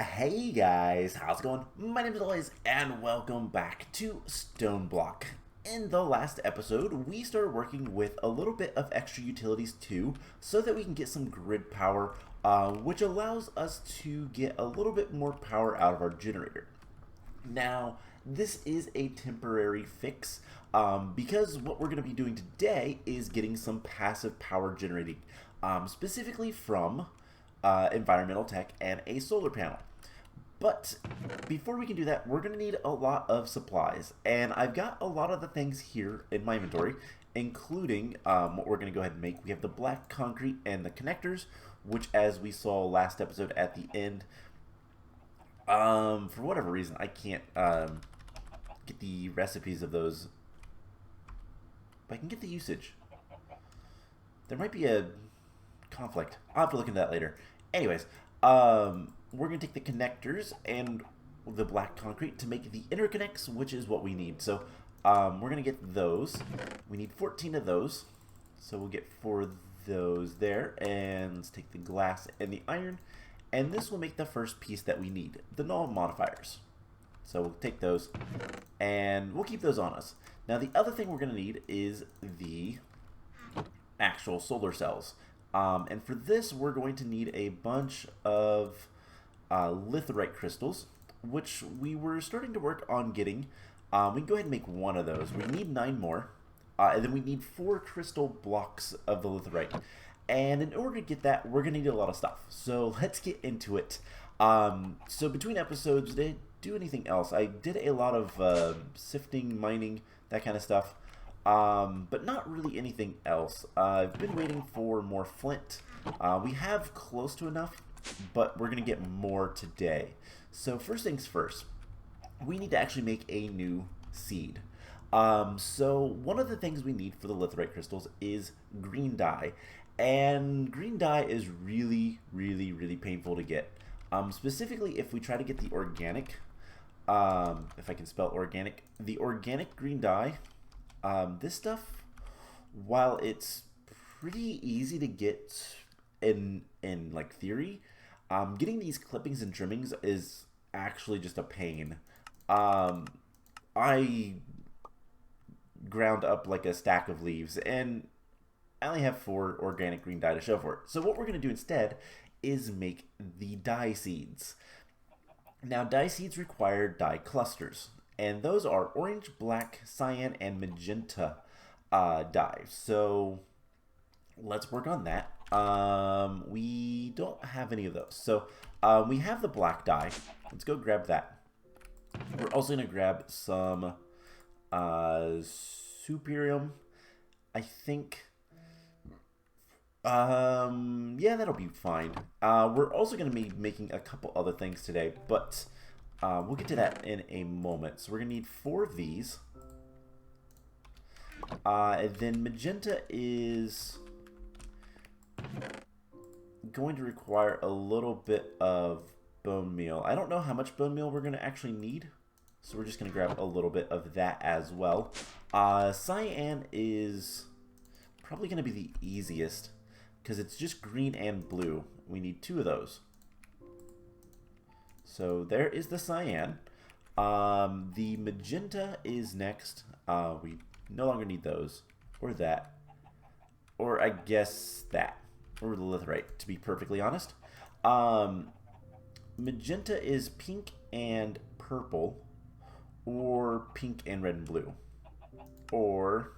Hey guys, how's it going? My name is Elias, and welcome back to Stoneblock. In the last episode, we started working with a little bit of extra utilities too, so that we can get some grid power, which allows us to get a little bit more power out of our generator. Now, this is a temporary fix, because what we're going to be doing today is getting some passive power generating, specifically from environmental tech and a solar panel. But before we can do that, we're going to need a lot of supplies. And I've got a lot of the things here in my inventory, including what we're going to go ahead and make. We have the black concrete and the connectors, which, as we saw last episode at the end, for whatever reason, I can't get the recipes of those. But I can get the usage. There might be a conflict. I'll have to look into that later. Anyways, we're going to take the connectors and the black concrete to make the interconnects, which is what we need. So we're going to get those. We need 14 of those. So we'll get 4 of those there. And let's take the glass and the iron. And this will make the first piece that we need, the null modifiers. So we'll take those and we'll keep those on us. Now the other thing we're going to need is the actual solar cells. And for this, we're going to need a bunch of litherite crystals, which we were starting to work on getting. We can go ahead and make 1 of those. We need 9 more. And then we need 4 crystal blocks of the litherite. And in order to get that, we're going to need a lot of stuff. So let's get into it. So between episodes, did I do anything else? I did a lot of sifting, mining, that kind of stuff. But not really anything else. I've been waiting for more flint. We have close to enough, but we're going to get more today. So first things first, we need to actually make a new seed. So one of the things we need for the litherite crystals is green dye. And green dye is really, really, really painful to get. Specifically if we try to get the organic, if I can spell organic, the organic green dye. This stuff, while it's pretty easy to get in like theory, getting these clippings and trimmings is actually just a pain. I ground up like a stack of leaves, and I only have 4 organic green dye to show for it. So what we're going to do instead is make the dye seeds. Now, dye seeds require dye clusters. And those are orange, black, cyan, and magenta dyes. So let's work on that. We don't have any of those. So we have the black dye. Let's go grab that. We're also going to grab some superium. I think. Yeah, that'll be fine. We're also going to be making a couple other things today, but we'll get to that in a moment. So we're going to need 4 of these. And then magenta is going to require a little bit of bone meal. I don't know how much bone meal we're going to actually need, so we're just going to grab a little bit of that as well. Cyan is probably going to be the easiest because it's just green and blue. We need 2 of those. So there is the cyan. The magenta is next. We no longer need those. Or that. Or I guess that. Or the litherite, to be perfectly honest. Magenta is pink and purple. Or pink and red and blue. Or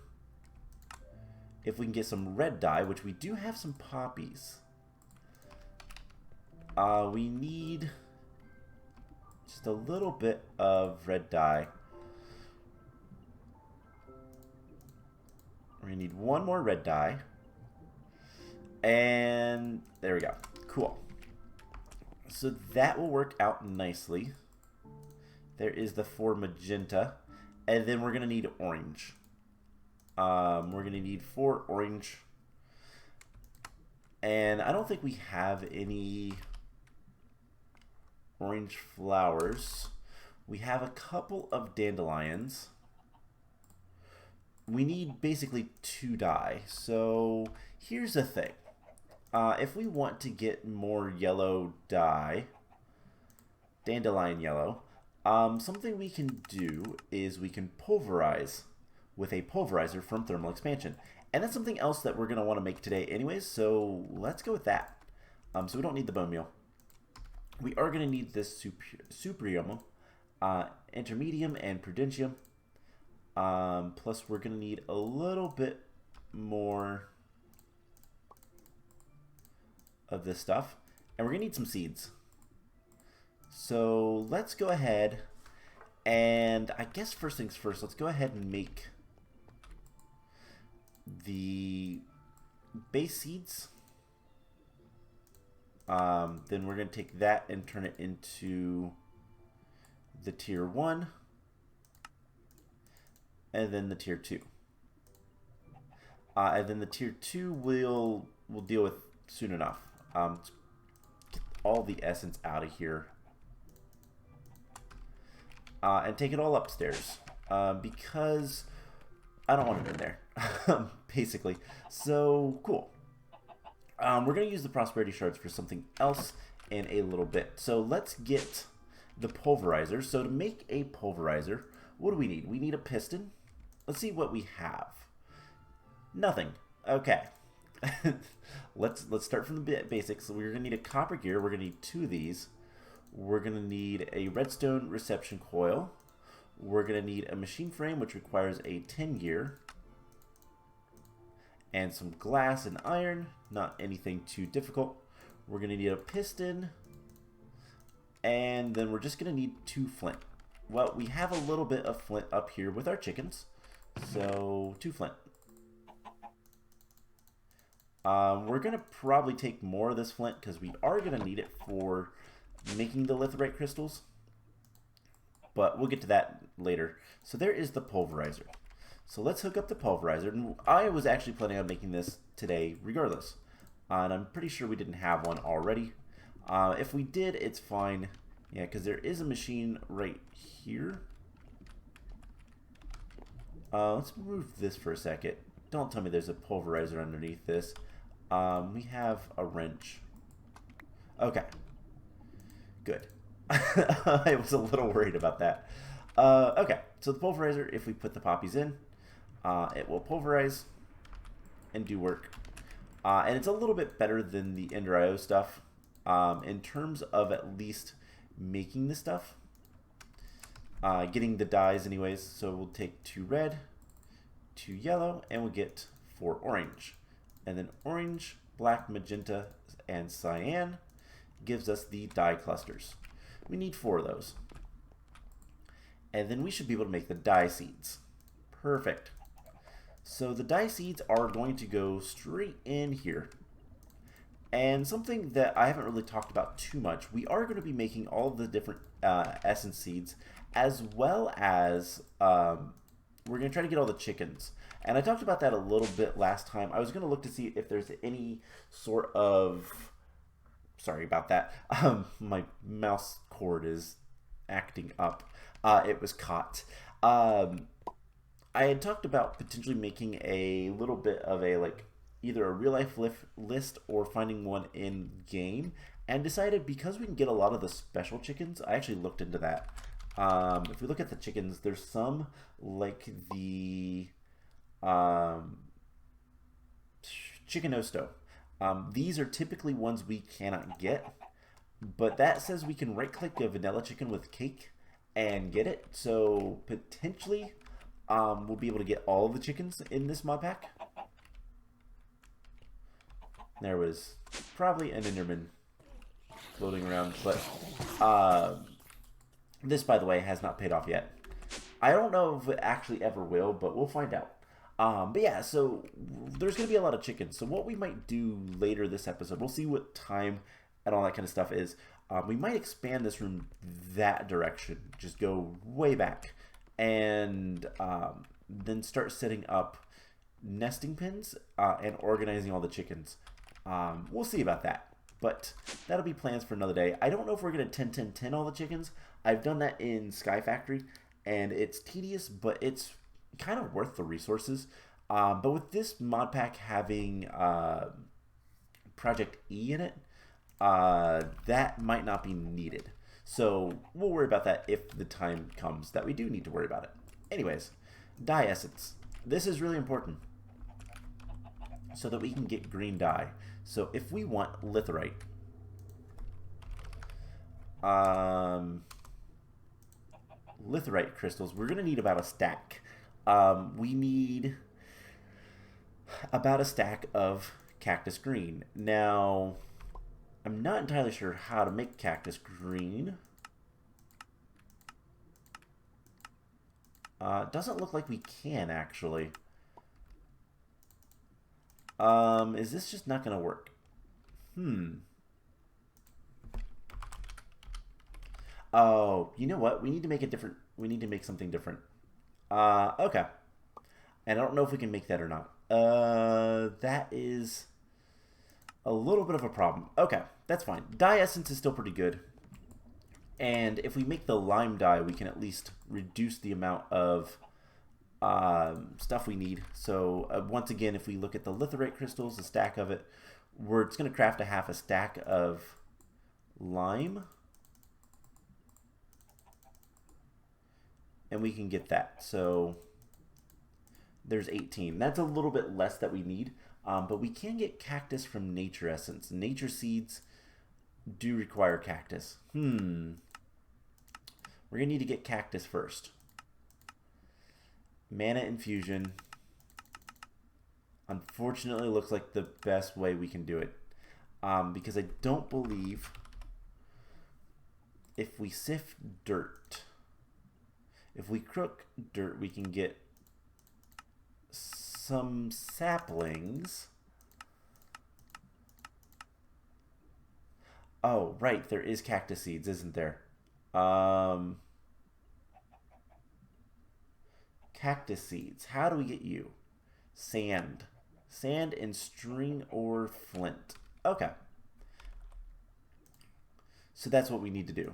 if we can get some red dye, which we do have some poppies. We need just a little bit of red dye. We're going to need 1 more red dye. And there we go. Cool. So that will work out nicely. There is the 4 magenta. And then we're going to need orange. We're going to need 4 orange. And I don't think we have any orange flowers. We have a couple of dandelions. We need basically 2 dye. So here's the thing. If we want to get more yellow dye, dandelion yellow. Something we can do is we can pulverize with a pulverizer from thermal expansion. And that's something else that we're going to want to make today anyways, so let's go with that. So we don't need the bone meal. We are going to need this supremum, intermedium, and prudentium. Plus we're going to need a little bit more of this stuff. And we're going to need some seeds. So let's go ahead and I guess first things first, let's go ahead and make the base seeds. Then we're going to take that and turn it into the tier 1 and then the tier 2. And then the tier 2 we'll deal with soon enough. Let's get all the essence out of here. And take it all upstairs. Because I don't want it in there. Basically. So, cool. We're going to use the prosperity shards for something else in a little bit. So let's get the pulverizer. So to make a pulverizer, what do we need? We need a piston. Let's see what we have. Nothing. Okay. Let's start from the basics. So we're going to need a copper gear. We're going to need 2 of these. We're going to need a redstone reception coil. We're going to need a machine frame, which requires a 10 gear. And some glass and iron. Not anything too difficult. We're going to need a piston. And then we're just going to need 2 flint. Well, we have a little bit of flint up here with our chickens. So, 2 flint. We're going to probably take more of this flint because we are going to need it for making the litherite crystals. But we'll get to that later. So there is the pulverizer. So let's hook up the pulverizer. And I was actually planning on making this today regardless. And I'm pretty sure we didn't have one already. If we did, it's fine. Yeah, because there is a machine right here. Let's move this for a second. Don't tell me there's a pulverizer underneath this. We have a wrench. Okay. Good. I was a little worried about that. Okay, so the pulverizer, if we put the poppies in, it will pulverize and do work. And it's a little bit better than the Ender IO stuff in terms of at least making the stuff. Getting the dyes anyways, so we'll take 2 red, 2 yellow, and we'll get 4 orange. And then orange, black, magenta, and cyan gives us the dye clusters. We need 4 of those. And then we should be able to make the dye seeds. Perfect. So the dye seeds are going to go straight in here. And something that I haven't really talked about too much, we are going to be making all of the different essence seeds, as well as we're going to try to get all the chickens. And I talked about that a little bit last time. I was going to look to see if there's any sort of... Sorry about that. My mouse cord is acting up. It was caught. I had talked about potentially making a little bit of a, like, either a real life list or finding one in game, and decided because we can get a lot of the special chickens, I actually looked into that. If we look at the chickens, there's some like the chicken osto. These are typically ones we cannot get, but that says we can right click a vanilla chicken with cake and get it. So potentially we'll be able to get all the chickens in this mod pack. There was probably an Enderman floating around, but this, by the way, has not paid off yet. I don't know if it actually ever will, but we'll find out. But yeah, so there's going to be a lot of chickens. So what we might do later this episode, we'll see what time and all that kind of stuff is. We might expand this room that direction, just go way back, and then start setting up nesting pens and organizing all the chickens. We'll see about that, but that'll be plans for another day. I don't know if we're going to 10-10-10 all the chickens. I've done that in Sky Factory, and it's tedious, but it's kind of worth the resources. But with this mod pack having Project E in it, that might not be needed. So we'll worry about that if the time comes that we do need to worry about it. Anyways, dye essence. This is really important so that we can get green dye. So if we want litherite, litherite crystals, we're going to need about a stack. We need about a stack of cactus green. Now, I'm not entirely sure how to make cactus green. Doesn't look like we can, actually. Is this just not going to work? Oh, you know what? We need to make it different. We need to make something different. Okay. And I don't know if we can make that or not. That is a little bit of a problem. Okay, that's fine. Dye essence is still pretty good. And if we make the lime dye, we can at least reduce the amount of stuff we need. So once again, if we look at the litherite crystals, a stack of it, we're just going to craft a half a stack of lime. And we can get that. So there's 18. That's a little bit less that we need. But we can get cactus from nature essence. Nature seeds do require cactus. We're going to need to get cactus first. Mana infusion. Unfortunately, looks like the best way we can do it. Because I don't believe if we sift dirt, if we cook dirt, we can get some saplings. Oh, right, there is cactus seeds, isn't there? Cactus seeds. How do we get you? Sand. Sand and string or flint. Okay. So that's what we need to do.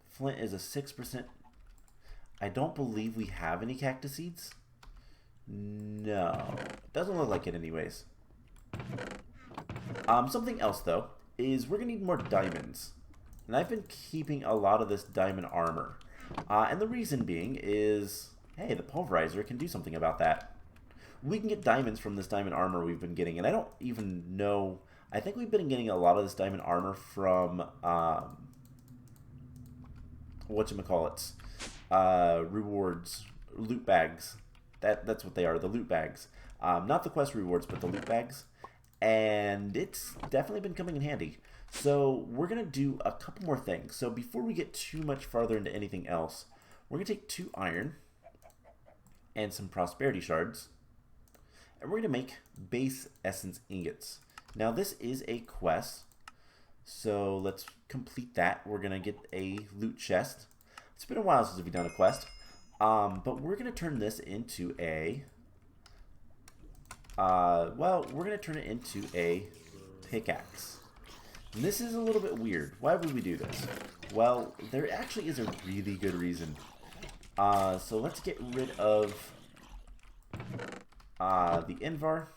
Flint is a 6%. I don't believe we have any cactus seeds. No. Doesn't look like it anyways. Something else, though, is we're going to need more diamonds. And I've been keeping a lot of this diamond armor. And the reason being is, hey, the pulverizer can do something about that. We can get diamonds from this diamond armor we've been getting. And I don't even know. I think we've been getting a lot of this diamond armor from, whatchamacallits, rewards, loot bags. That's what they are, the loot bags. Not the quest rewards, but the loot bags. And it's definitely been coming in handy. So we're going to do a couple more things. So before we get too much farther into anything else, we're going to take 2 iron and some prosperity shards. And we're going to make base essence ingots. Now this is a quest. So let's complete that. We're going to get a loot chest. It's been a while since we've done a quest. But we're going to turn this into a... well, we're going to turn it into a pickaxe. And this is a little bit weird. Why would we do this? Well, there actually is a really good reason. So let's get rid of the Invar.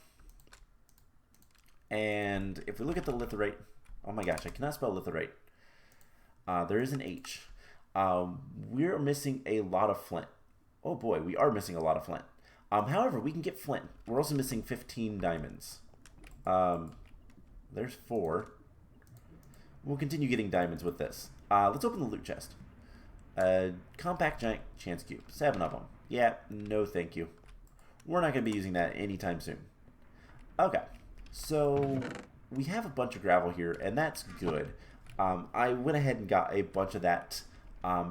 And if we look at the litherite... Oh my gosh, I cannot spell litherite. There is an H. We're missing a lot of flint. Oh boy, we are missing a lot of flint. However, we can get flint. We're also missing 15 diamonds. There's 4. We'll continue getting diamonds with this. Let's open the loot chest. Compact giant chance cube. 7 of them. Yeah, no thank you. We're not going to be using that anytime soon. Okay, so we have a bunch of gravel here, and that's good. I went ahead and got a bunch of that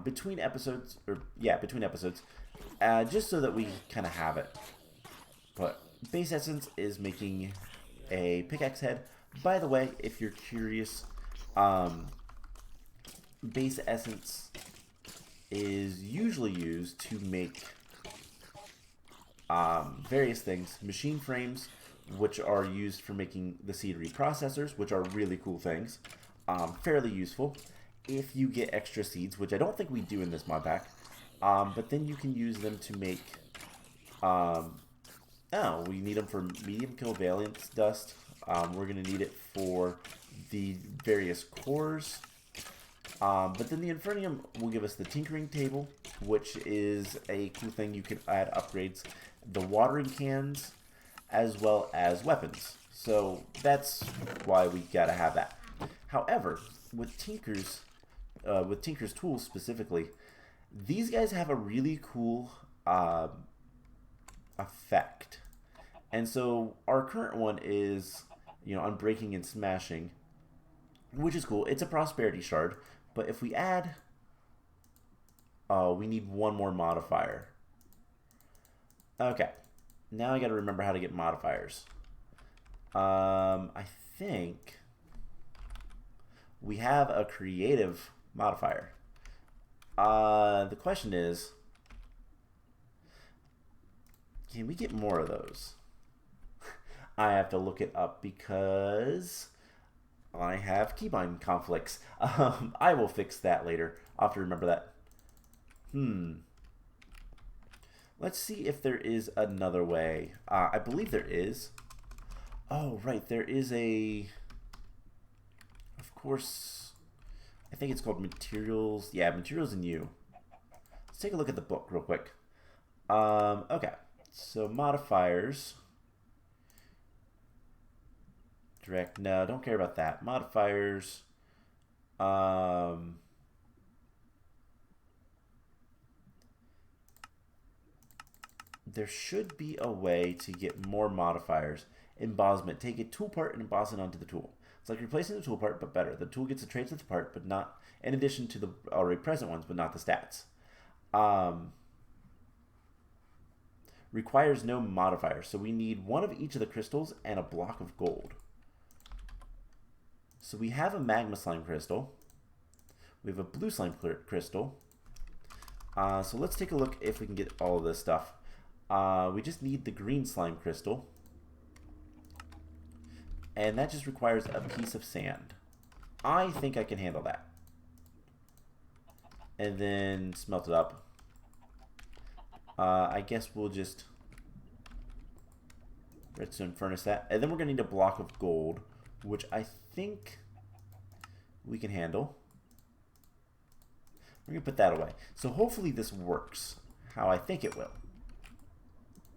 between episodes, just so that we kind of have it. But base essence is making a pickaxe head. By the way, if you're curious, base essence is usually used to make various things. Machine frames, which are used for making the seed reprocessors, which are really cool things. Fairly useful if you get extra seeds, which I don't think we do in this mod pack. But then you can use them to make... we need them for medium kill valence dust. We're going to need it for the various cores. But then the Infernium will give us the Tinkering Table, which is a cool thing. You can add upgrades, the watering cans, as well as weapons. So that's why we gotta have that. However, with Tinker's tools specifically, these guys have a really cool effect. And so our current one is, unbreaking and smashing, which is cool. It's a prosperity shard, but if we add, we need one more modifier. Okay, now I got to remember how to get modifiers. I think we have a creative modifier. The question is, can we get more of those? I have to look it up because I have keybind conflicts. I will fix that later. I'll have to remember that. Let's see if there is another way. I believe there is. Oh, right. There is a... Of course, I think it's called Materials. Yeah, Materials in U. Let's take a look at the book real quick. Okay. So, modifiers. Direct. No, don't care about that. Modifiers. There should be a way to get more modifiers. Embossment. Take a tool part and emboss it onto the tool. It's like replacing the tool part, but better. The tool gets the traits of the part, but not in addition to the already present ones, but not the stats. Requires no modifiers. So we need one of each of the crystals and a block of gold. So we have a magma slime crystal. We have a blue slime crystal. So let's take a look if we can get all of this stuff. We just need the green slime crystal. And that just requires a piece of sand. I think I can handle that. And then smelt it up. I guess we'll just redstone furnace that. And then we're going to need a block of gold, which I think we can handle. We're going to put that away. So hopefully this works how I think it will.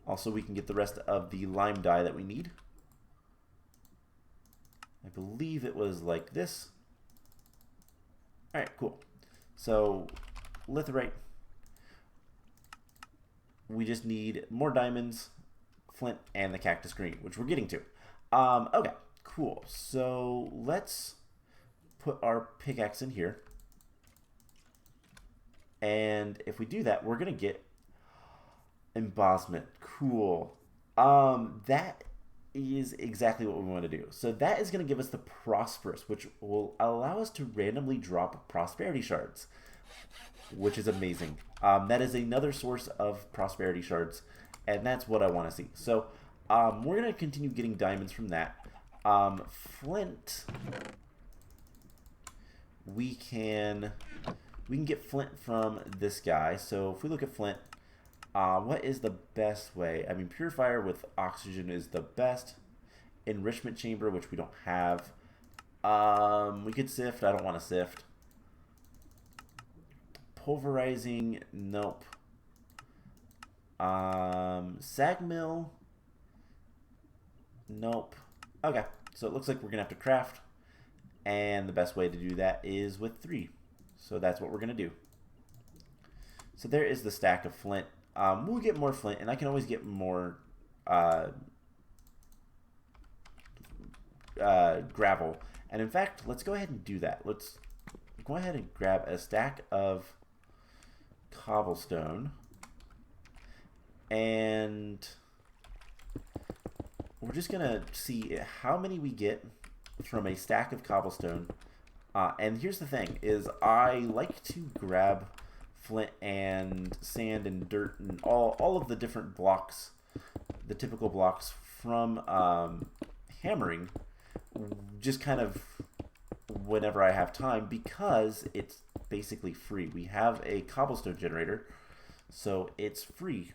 Also, we can get the rest of the lime dye that we need. I believe it was like this. Alright, cool. So, litherite. We just need more diamonds, flint, and the cactus green, which we're getting to. Okay, cool. So, let's put our pickaxe in here. And if we do that, we're going to get embossment. Cool. That is exactly what we want to do. So that is going to give us the prosperous, which will allow us to randomly drop prosperity shards, which is amazing. That is another source of prosperity shards, and that's what I want to see. So we're going to continue getting diamonds from that. Flint, we can get flint from this guy. So if we look at flint, what is the best way? I mean, purifier with oxygen is the best. Enrichment chamber, which we don't have. We could sift. I don't want to sift. Pulverizing, nope. Sag mill, nope. Okay, so it looks like we're going to have to craft. And the best way to do that is with 3. So that's what we're going to do. So there is the stack of flint. We'll get more flint, and I can always get more gravel. And in fact, let's go ahead and do that. Let's go ahead and grab a stack of cobblestone. And we're just going to see how many we get from a stack of cobblestone. And here's the thing, is I like to grab flint and sand and dirt and all of the different blocks, the typical blocks from hammering, just kind of whenever I have time, because it's basically free. We have a cobblestone generator, so it's free.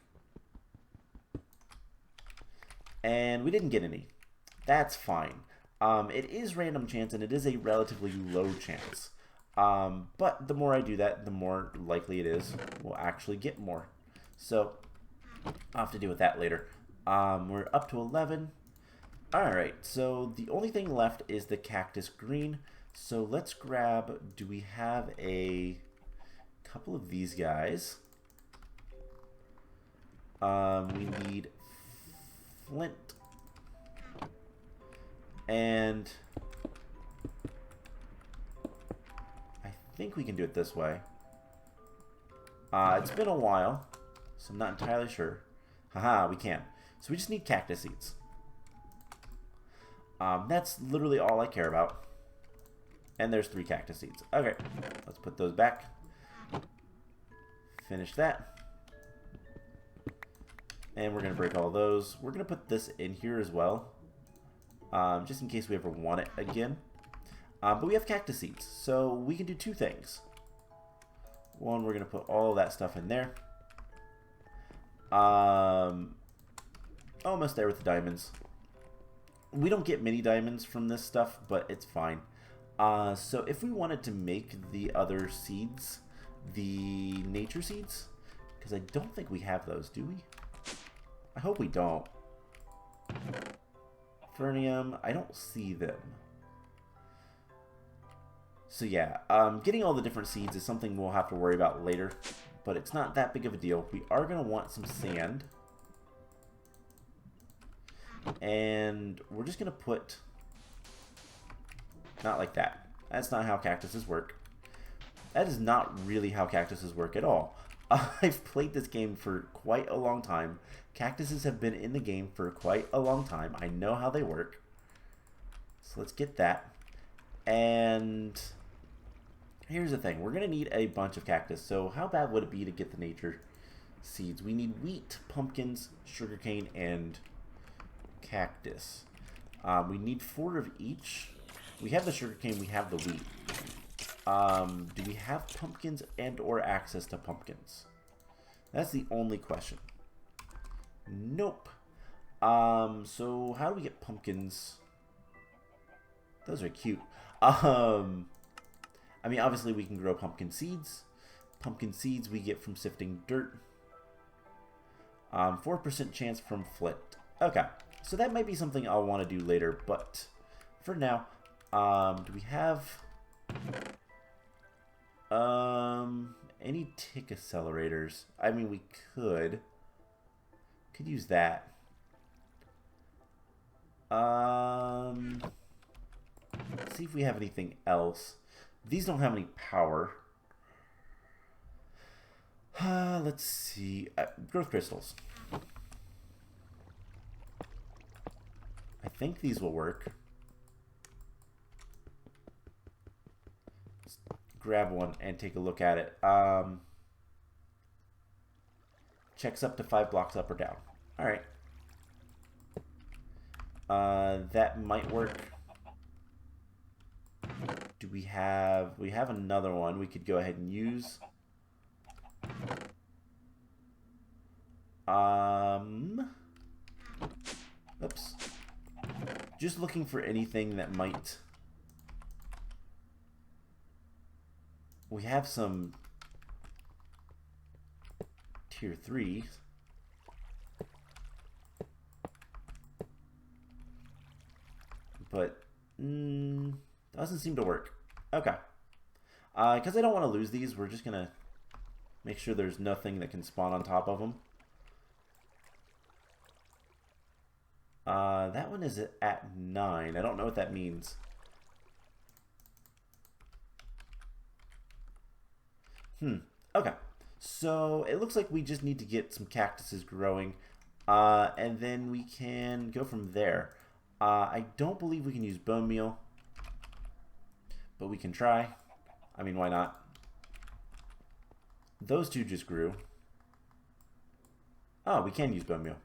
And we didn't get any. That's fine. It is random chance, and it is a relatively low chance. But the more I do that, the more likely it is we'll actually get more. So I'll have to deal with that later. We're up to 11. Alright, so the only thing left is the cactus green. So let's grab, do we have a couple of these guys? We need flint. And I think we can do it this way. It's been a while, so I'm not entirely sure. Haha, we can. So we just need cactus seeds. That's literally all I care about. And there's 3 cactus seeds. Okay, let's put those back. Finish that. And we're going to break all those. We're going to put this in here as well. Just in case we ever want it again. But we have cactus seeds, so we can do 2 things. One, we're going to put all that stuff in there. Almost there with the diamonds. We don't get many diamonds from this stuff, but it's fine. So if we wanted to make the other seeds, the nature seeds, because I don't think we have those, do we? I hope we don't. Fernium, I don't see them. So yeah, getting all the different seeds is something we'll have to worry about later, but it's not that big of a deal. We are going to want some sand. And we're just going to put... Not like that. That's not how cactuses work. That is not really how cactuses work at all. I've played this game for quite a long time. Cactuses have been in the game for quite a long time. I know how they work. So let's get that. And here's the thing. We're going to need a bunch of cactus. So how bad would it be to get the nature seeds? We need wheat, pumpkins, sugarcane, and cactus. We need 4 of each. We have the sugarcane, we have the wheat. Do we have pumpkins and or access to pumpkins? That's the only question. Nope. So how do we get pumpkins? Those are cute. I mean, obviously we can grow pumpkin seeds. Pumpkin seeds we get from sifting dirt. 4% chance from flint. Okay. So that might be something I'll want to do later, but for now, do we have any tick accelerators? I mean, we could use that. Let's see if we have anything else. These don't have any power. Let's see. Growth crystals. I think these will work. Let's grab one and take a look at it. Checks up to 5 blocks up or down. Alright. That might work. Do we have another one we could go ahead and use? Oops. Just looking for anything that might... We have some tier 3. But doesn't seem to work. Okay. Because I don't want to lose these, we're just going to make sure there's nothing that can spawn on top of them. That one is at 9. I don't know what that means. Okay. So it looks like we just need to get some cactuses growing. And then we can go from there. I don't believe we can use bone meal. But we can try. I mean, why not? Those two just grew. Oh, we can use bone meal.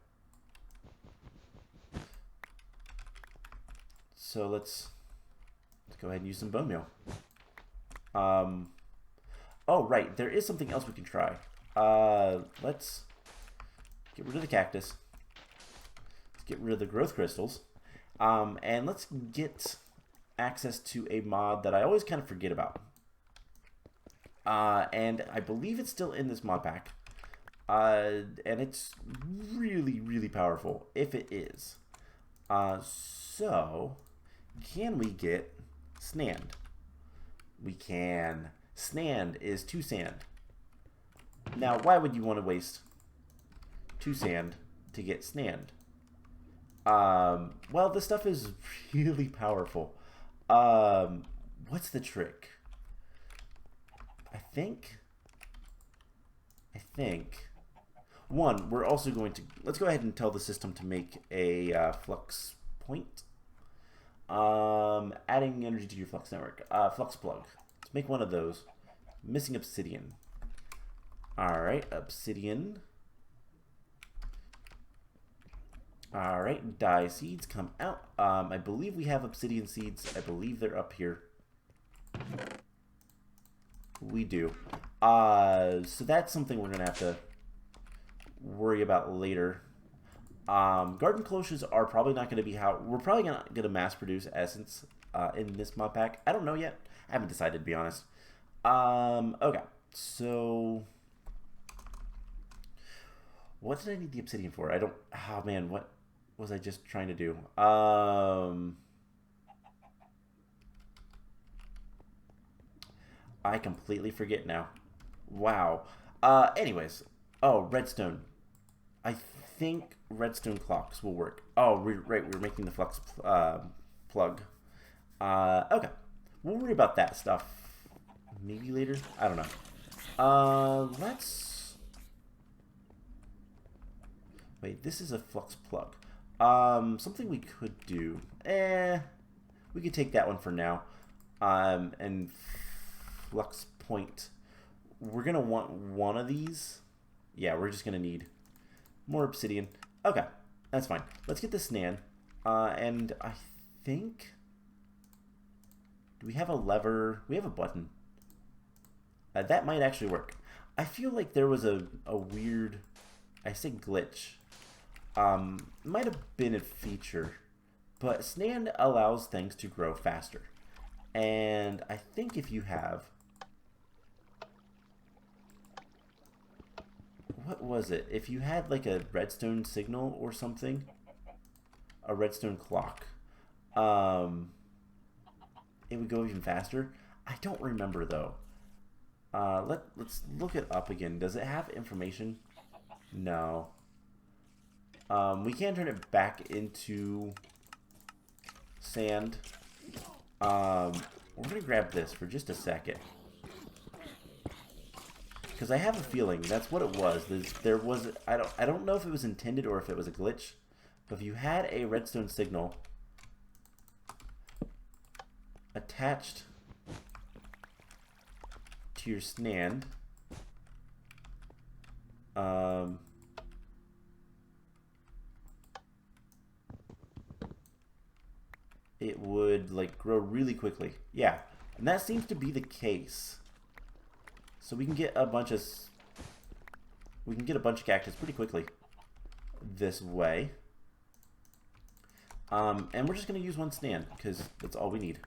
So let's go ahead and use some bone meal. Oh, right. There is something else we can try. Let's get rid of the cactus. Let's get rid of the growth crystals. And let's get access to a mod that I always kind of forget about. And I believe it's still in this mod pack. And it's really, really powerful, if it is. So, can we get Snand? We can. Snand is 2 sand. Now, why would you want to waste 2 sand to get Snand? Well, this stuff is really powerful. What's the trick? I think, one, we're also going to, let's go ahead and tell the system to make a flux point. Adding energy to your flux network. Flux plug. Let's make one of those. Missing obsidian. Alright, obsidian. Alright, dye seeds come out. I believe we have obsidian seeds. I believe they're up here. We do. So that's something we're going to have to worry about later. Garden cloches are probably not going to be how... We're probably not going to mass produce essence in this mod pack. I don't know yet. I haven't decided, to be honest. Okay, so... What did I need the obsidian for? I don't... Oh, man, what was I just trying to do? I completely forget now. Wow. Anyways. Oh, redstone. I think redstone clocks will work. Oh, right. We're making the flux plug. Okay. We'll worry about that stuff maybe later. I don't know. Let's... Wait, this is a flux plug. Something we could do. We could take that one for now. And flux point. We're gonna want one of these. Yeah, we're just gonna need more obsidian. Okay, that's fine. Let's get this Snan. And I think... Do we have a lever? We have a button. That might actually work. I feel like there was a weird... I say glitch. Might have been a feature. But Snan allows things to grow faster. And I think if you have... What was it? If you had like a redstone signal or something, a redstone clock, it would go even faster. I don't remember though. Let's look it up again. Does it have information? No. We can turn it back into sand. We're gonna grab this for just a second. Because I have a feeling that's what it was. There was I don't know if it was intended or if it was a glitch, but if you had a redstone signal attached to your stand, it would like grow really quickly. Yeah, and that seems to be the case. So we can get a bunch of cactus pretty quickly this way. And we're just going to use one stand because that's all we need.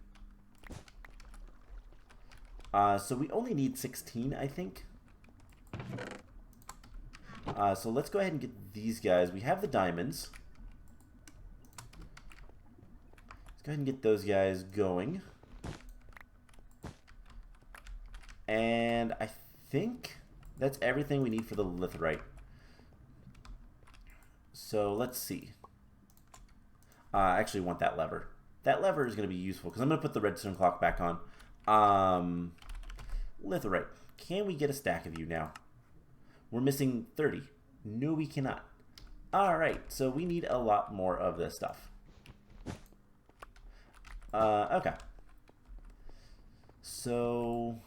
So we only need 16, I think. So let's go ahead and get these guys. We have the diamonds. Let's go ahead and get those guys going. And I think that's everything we need for the litherite. So let's see. I actually want that lever. That lever is going to be useful because I'm going to put the redstone clock back on. Litherite. Can we get a stack of you now? We're missing 30. No, we cannot. Alright, so we need a lot more of this stuff. Okay. So...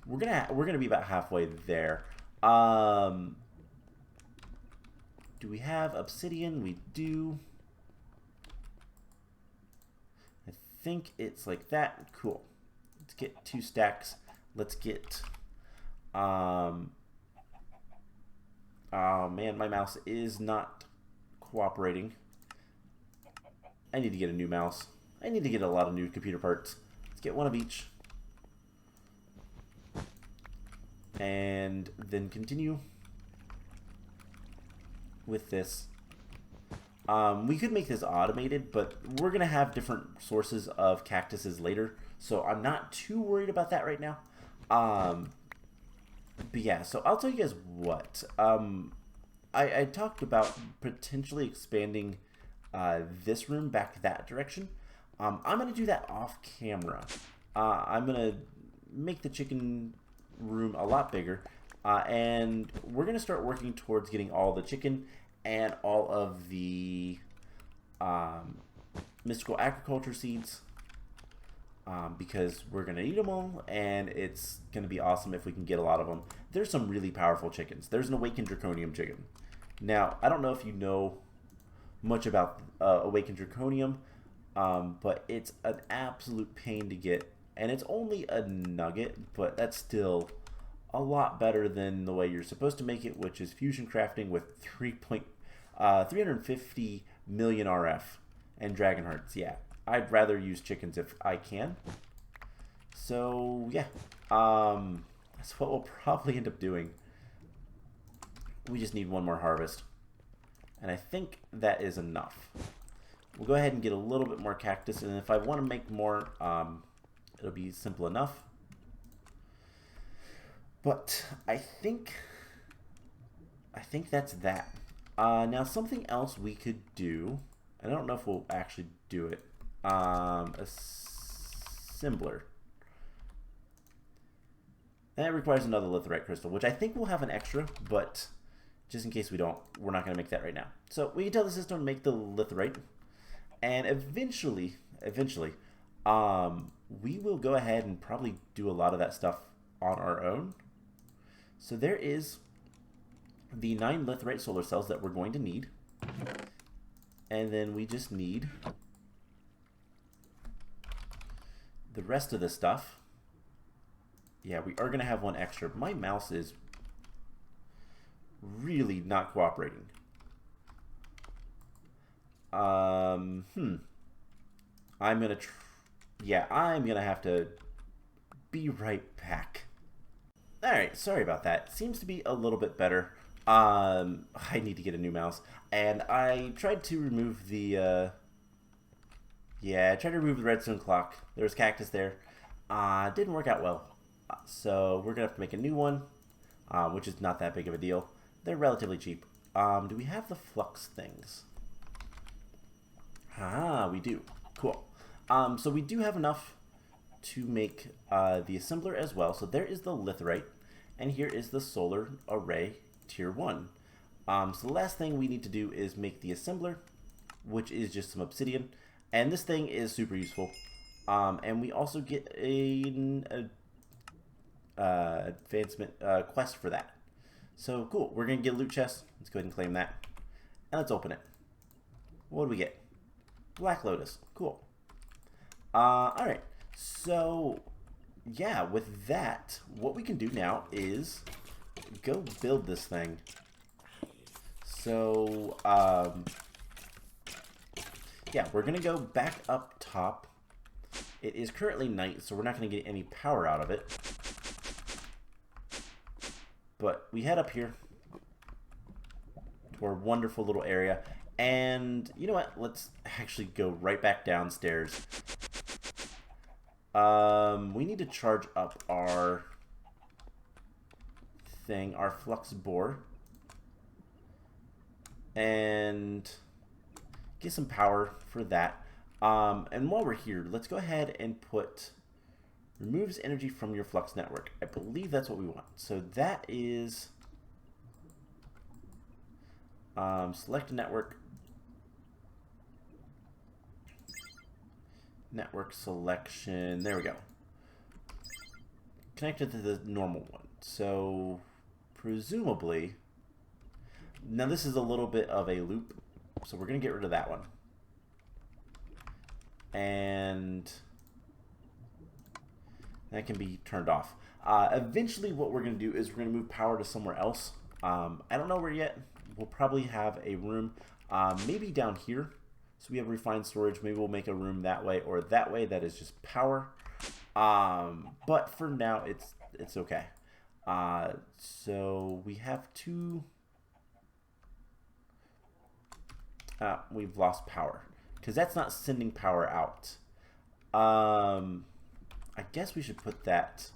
We're gonna be about halfway there. Do we have obsidian? We do. I think it's like that. Cool. Let's get 2 stacks. Let's get oh man, my mouse is not cooperating. I need to get a new mouse. I need to get a lot of new computer parts. Let's get one of each. And then continue with this. We could make this automated, but we're going to have different sources of cactuses later, so I'm not too worried about that right now. But yeah, so I'll tell you guys what. I talked about potentially expanding this room back that direction. I'm going to do that off camera. I'm going to make the chicken room a lot bigger, and we're going to start working towards getting all the chicken and all of the mystical agriculture seeds, because we're going to need them all, and it's going to be awesome if we can get a lot of them. There's some really powerful chickens. There's an awakened draconium chicken. Now, I don't know if you know much about awakened draconium, but it's an absolute pain to get, and it's only a nugget, but that's still a lot better than the way you're supposed to make it, which is fusion crafting with 350 million RF and dragon hearts. Yeah, I'd rather use chickens if I can. So yeah, that's what we'll probably end up doing. We just need one more harvest, and I think that is enough. We'll go ahead and get a little bit more cactus, and if I want to make more, it'll be simple enough. But I think that's that. Now something else we could do, and I don't know if we'll actually do it, assembler. And that requires another litherite crystal, which I think we'll have an extra, but just in case we don't, we're not going to make that right now. So we can tell the system to make the litherite, and eventually, we will go ahead and probably do a lot of that stuff on our own. So there is the 9 litherite solar cells that we're going to need. And then we just need the rest of the stuff. Yeah, we are going to have one extra. My mouse is really not cooperating. I'm going to I'm going to have to be right back. Alright, sorry about that. Seems to be a little bit better. I need to get a new mouse. And I tried to remove the, I tried to remove the redstone clock. There was cactus there. Didn't work out well. So we're going to have to make a new one, which is not that big of a deal. They're relatively cheap. Do we have the flux things? We do. Cool. So we do have enough to make the assembler as well. So there is the litherite, and here is the solar array tier 1. So the last thing we need to do is make the assembler, which is just some obsidian, and this thing is super useful. And we also get an advancement quest for that. So cool, we're gonna get a loot chest. Let's go ahead and claim that, and let's open it. What do we get? Black Lotus. Cool. Alright, so yeah, with that, what we can do now is go build this thing. So yeah, we're gonna go back up top. It is currently night, so we're not gonna get any power out of it, but we head up here to our wonderful little area. And you know what? Let's actually go right back downstairs. We need to charge up our thing, our flux bore, and get some power for that. And while we're here, let's go ahead and put removes energy from your flux network. I believe that's what we want. So that is select network. Network selection. There we go. Connected to the normal one. So presumably, now this is a little bit of a loop, so we're going to get rid of that one. And that can be turned off. Eventually what we're going to do is we're going to move power to somewhere else. I don't know where yet. We'll probably have a room maybe down here So we have refined storage. Maybe we'll make a room that way or that way. That is just power. But for now, it's okay. So we have two. We've lost power because that's not sending power out. I guess we should put that.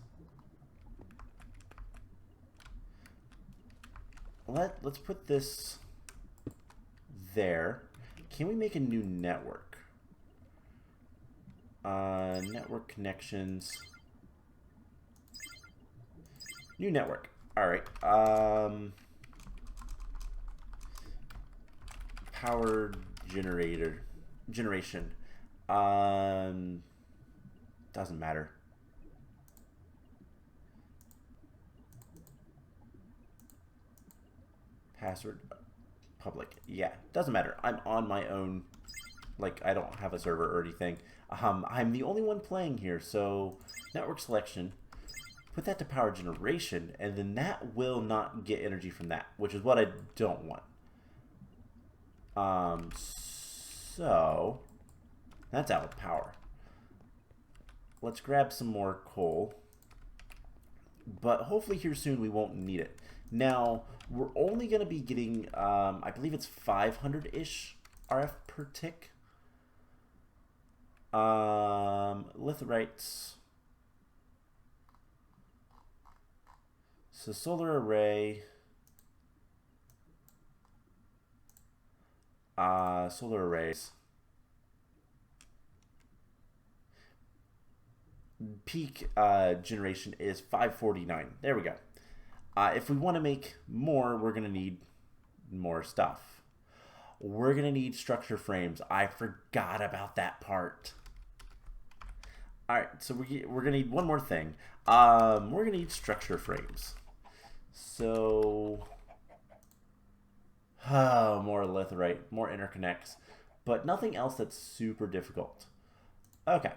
Let's put this there. Can we make a new network? Network connections. New network. All right. Power generation. Doesn't matter. Password public. Yeah, doesn't matter. I'm on my own. Like, I don't have a server or anything. I'm the only one playing here, so network selection. Put that to power generation, and then that will not get energy from that, which is what I don't want. So that's out of power. Let's grab some more coal, but hopefully here soon we won't need it. Now we're only going to be getting, I believe it's 500-ish RF per tick. Lithierites. So solar array. Solar arrays. Peak generation is 549. There we go. If we want to make more, we're going to need more stuff. We're going to need structure frames. I forgot about that part. All right, so we're going to need one more thing. We're going to need structure frames. So, more lithiorite, more interconnects, but nothing else that's super difficult. Okay,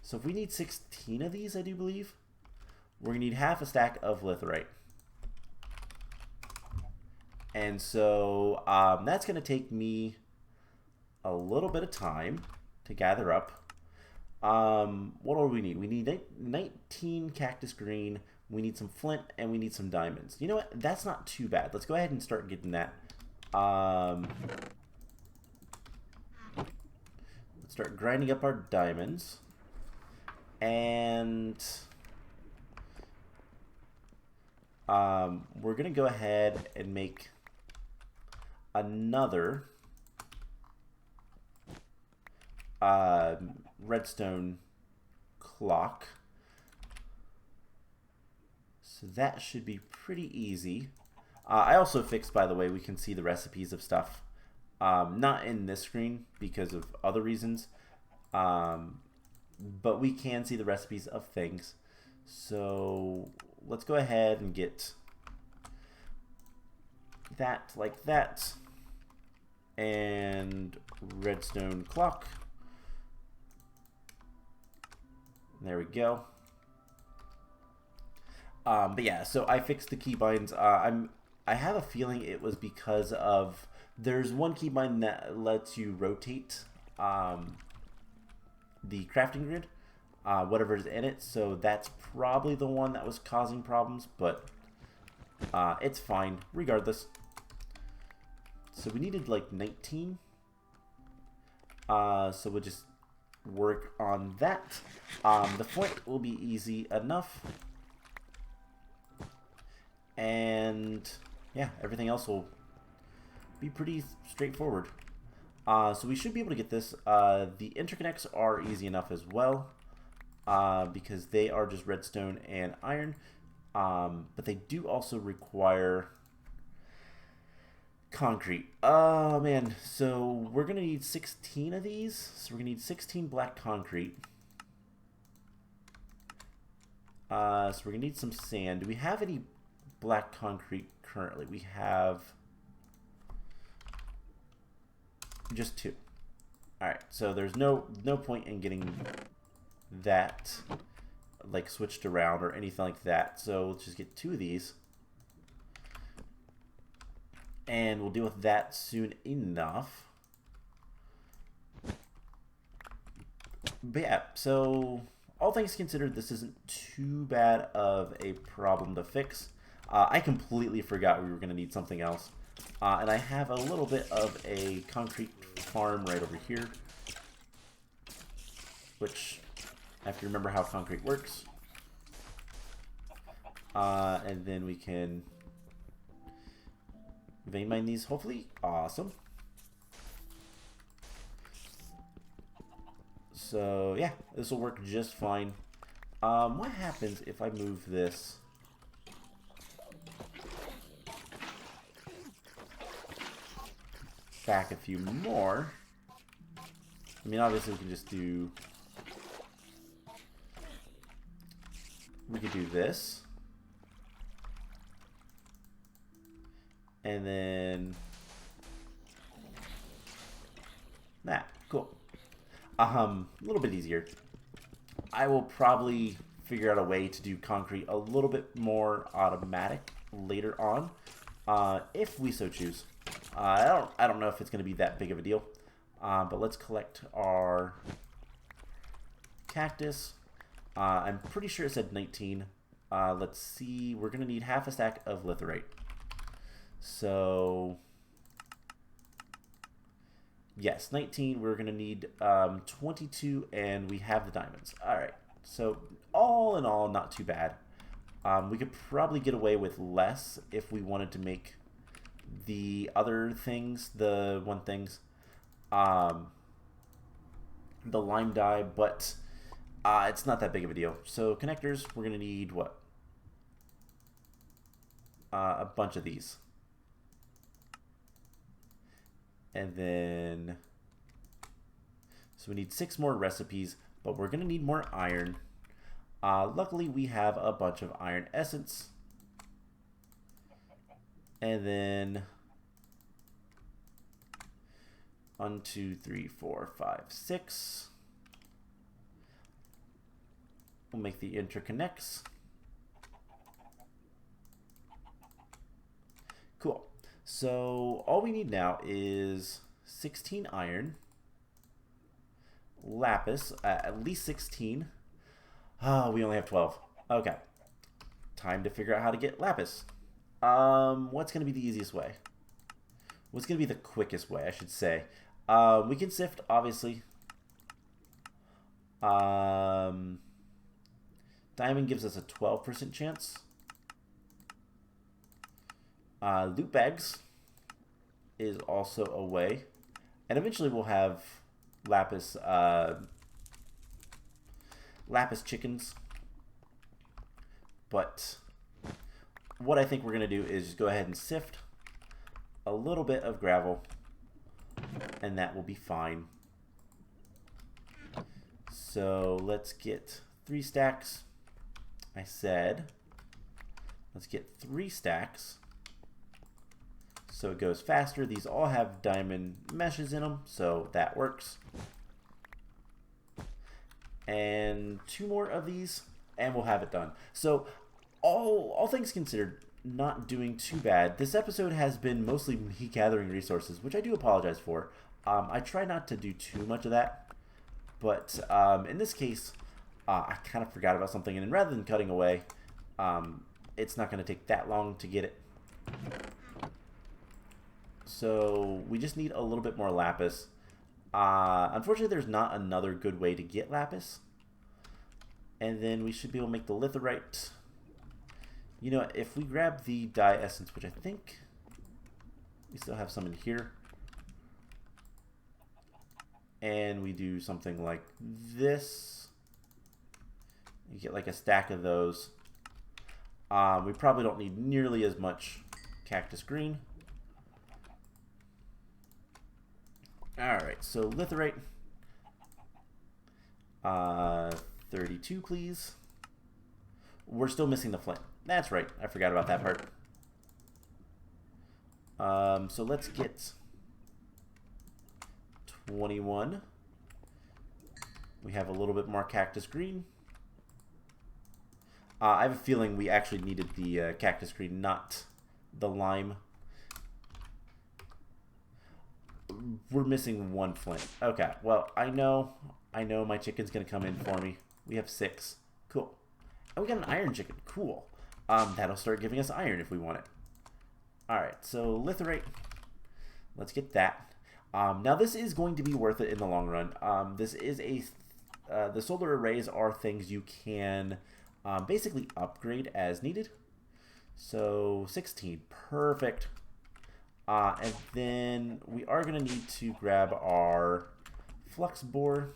so if we need 16 of these, I do believe, we're going to need half a stack of lithiorite. And so that's going to take me a little bit of time to gather up. What do we need? We need 19 cactus green. We need some flint, and we need some diamonds. You know what? That's not too bad. Let's go ahead and start getting that. Let's start grinding up our diamonds. And we're going to go ahead and make another redstone clock. So that should be pretty easy. I also fixed, by the way, we can see the recipes of stuff. Not in this screen because of other reasons. But we can see the recipes of things. So let's go ahead and get that like that. And redstone clock. There we go. But yeah, so I fixed the keybinds. I have a feeling it was because of there's one keybind that lets you rotate the crafting grid, whatever's in it. So that's probably the one that was causing problems, but it's fine regardless. So we needed like 19. So we'll just work on that. The flint will be easy enough. And yeah, everything else will be pretty straightforward. So we should be able to get this. The interconnects are easy enough as well, because they are just redstone and iron. But they do also require concrete. Oh man, so we're gonna need 16 of these. So we're gonna need 16 black concrete. So we're gonna need some sand. Do we have any black concrete currently? We have just 2. Alright, so there's no point in getting that like switched around or anything like that. So let's just get 2 of these. And we'll deal with that soon enough. But yeah, so all things considered, this isn't too bad of a problem to fix. I completely forgot we were going to need something else. And I have a little bit of a concrete farm right over here, which I have to remember how concrete works. And then we can vein mine these, hopefully. Awesome. So yeah, this will work just fine. What happens if I move this back a few more? I mean, obviously we can just do... We could do this. And then... that. Cool. A little bit easier. I will probably figure out a way to do concrete a little bit more automatic later on, if we so choose. I don't know if it's going to be that big of a deal, but let's collect our cactus. I'm pretty sure it said 19. Let's see. We're going to need half a stack of litherite. So... yes, 19. We're going to need 22, and we have the diamonds. All right. So all in all, not too bad. We could probably get away with less if we wanted to make the other things, the lime dye, but it's not that big of a deal. So connectors, we're going to need what? A bunch of these. And then, so we need 6 more recipes, but we're going to need more iron. Luckily, we have a bunch of iron essence. And then 1, 2, 3, 4, 5, 6. We'll make the interconnects. Cool. So all we need now is 16 iron, lapis, at least 16. Oh, we only have 12. Okay. Time to figure out how to get lapis. What's going to be the easiest way? What's going to be the quickest way, I should say? We can sift, obviously. Diamond gives us a 12% chance. Loot bags is also a way, and eventually we'll have lapis chickens. But what I think we're gonna do is just go ahead and sift a little bit of gravel, and that will be fine. So let's get 3 stacks. I said let's get 3 stacks. So it goes faster. These all have diamond meshes in them, so that works. And 2 more of these, and we'll have it done. So all things considered, not doing too bad. This episode has been mostly me gathering resources, which I do apologize for. I try not to do too much of that, but in this case, I kind of forgot about something, and rather than cutting away, it's not going to take that long to get it. So we just need a little bit more lapis. Unfortunately, there's not another good way to get lapis. And then we should be able to make the litherite. You know, if we grab the dye essence, which I think we still have some in here, and we do something like this, you get like a stack of those. We probably don't need nearly as much cactus green. Alright, so litherite. 32, please. We're still missing the flint. That's right, I forgot about that part. So let's get 21. We have a little bit more cactus green. I have a feeling we actually needed the cactus green, not the lime. We're missing 1 flint. Okay, well, I know my chicken's going to come in for me. We have 6. Cool. And we got an iron chicken. Cool. That'll start giving us iron if we want it. Alright, so litherite. Let's get that. Now, this is going to be worth it in the long run. This is the solar arrays are things you can basically upgrade as needed. So, 16. Perfect. And then we are going to need to grab our flux bore,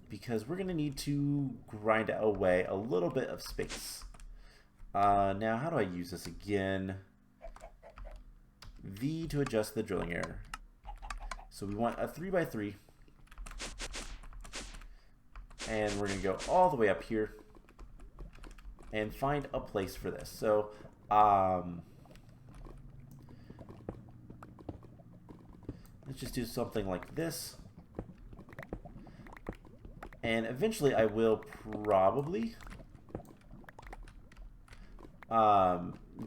because we're going to need to grind away a little bit of space. Now, how do I use this again? V to adjust the drilling error. So we want a 3x3. And we're going to go all the way up here and find a place for this. So, let's just do something like this. And eventually I will probably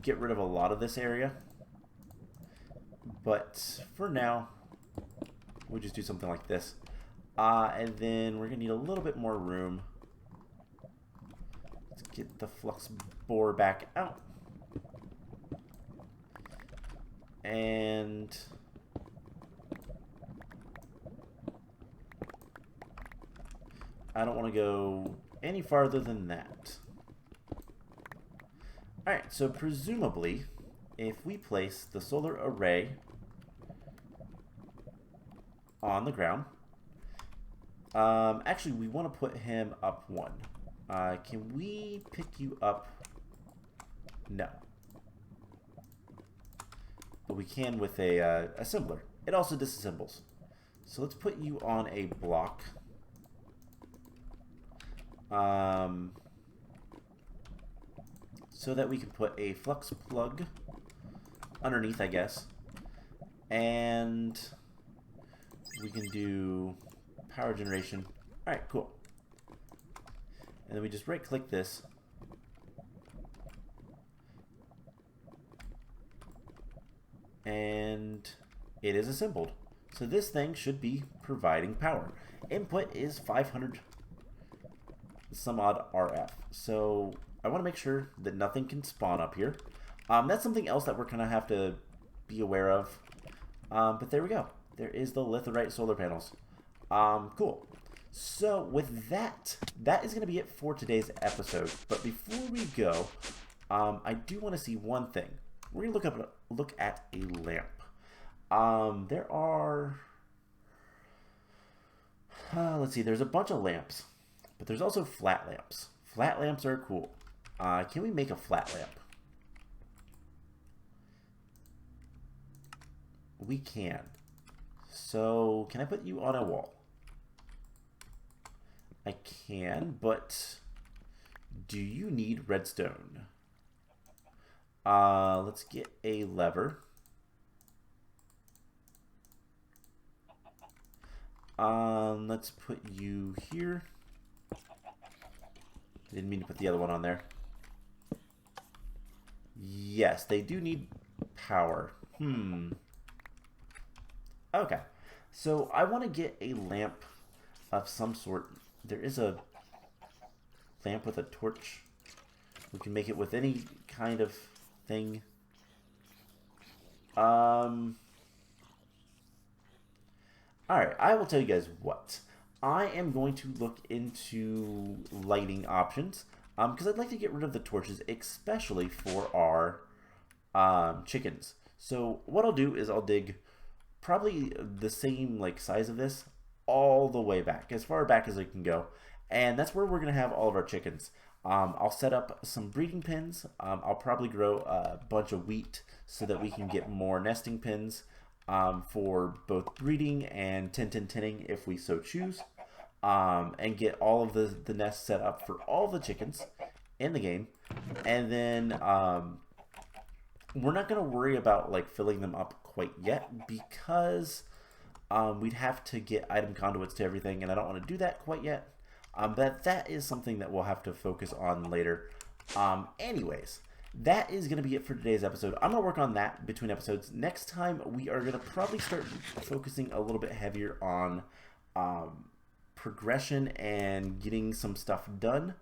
get rid of a lot of this area. But for now, we'll just do something like this. And then we're going to need a little bit more room. Let's get the flux bore back out. And I don't want to go any farther than that. Alright, so presumably, if we place the solar array on the ground, actually we want to put him up 1. Can we pick you up? No. But we can with a assembler. It also disassembles. So let's put you on a block. So that we can put a flux plug underneath, I guess. And we can do power generation. Alright, cool. And then we just right click this. And it is assembled. So this thing should be providing power. Input is 500 some odd RF. So I want to make sure that nothing can spawn up here. That's something else that we're going to have to be aware of. But there we go. There is the litherite solar panels. Cool. So with that, that is going to be it for today's episode. But before we go, I do want to see one thing. We're going to look at a lamp. There are, let's see, there's a bunch of lamps, but there's also flat lamps. Flat lamps are cool. Can we make a flat lamp? We can. So, can I put you on a wall? I can, but do you need redstone? Let's get a lever. Let's put you here. Didn't mean to put the other one on there. Yes, they do need power. Okay. So I want to get a lamp of some sort. There is a lamp with a torch. We can make it with any kind of thing. Alright, I will tell you guys what. I am going to look into lighting options because I'd like to get rid of the torches, especially for our chickens. So what I'll do is I'll dig probably the same like size of this all the way back, as far back as I can go, and that's where we're gonna have all of our chickens. I'll set up some breeding pens. I'll probably grow a bunch of wheat so that we can get more nesting pens for both breeding and tinning if we so choose, and get all of the nests set up for all the chickens in the game. And then we're not going to worry about like filling them up quite yet, because we'd have to get item conduits to everything, and I don't want to do that quite yet. But that is something that we'll have to focus on later. Anyways, that is going to be it for today's episode. I'm going to work on that between episodes. Next time, we are going to probably start focusing a little bit heavier on progression and getting some stuff done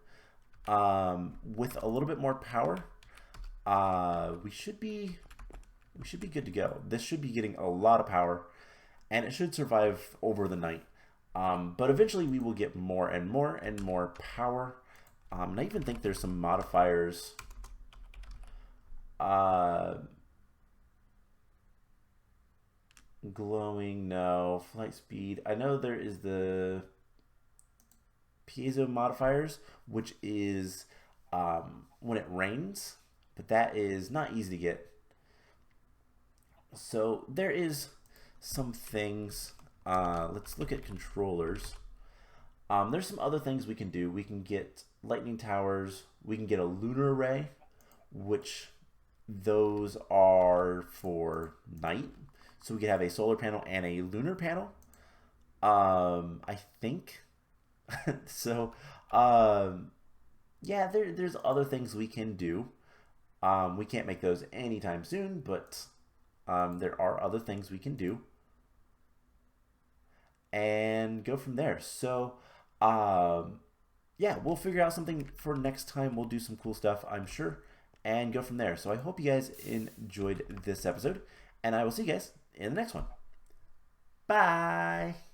with a little bit more power. We should be good to go. This should be getting a lot of power, and it should survive over the night. But eventually, we will get more and more and more power. And I even think there's some modifiers. Glowing, no. Flight speed. I know there is the piezo modifiers, which is when it rains, but that is not easy to get. So there is some things. Let's look at controllers. There's some other things we can do. We can get lightning towers. We can get a lunar array, which those are for night. So we could have a solar panel and a lunar panel. I think. So, yeah, there's other things we can do. We can't make those anytime soon, but there are other things we can do. And go from there. So, yeah, we'll figure out something for next time. We'll do some cool stuff, I'm sure, and go from there. So I hope you guys enjoyed this episode, and I will see you guys in the next one. Bye!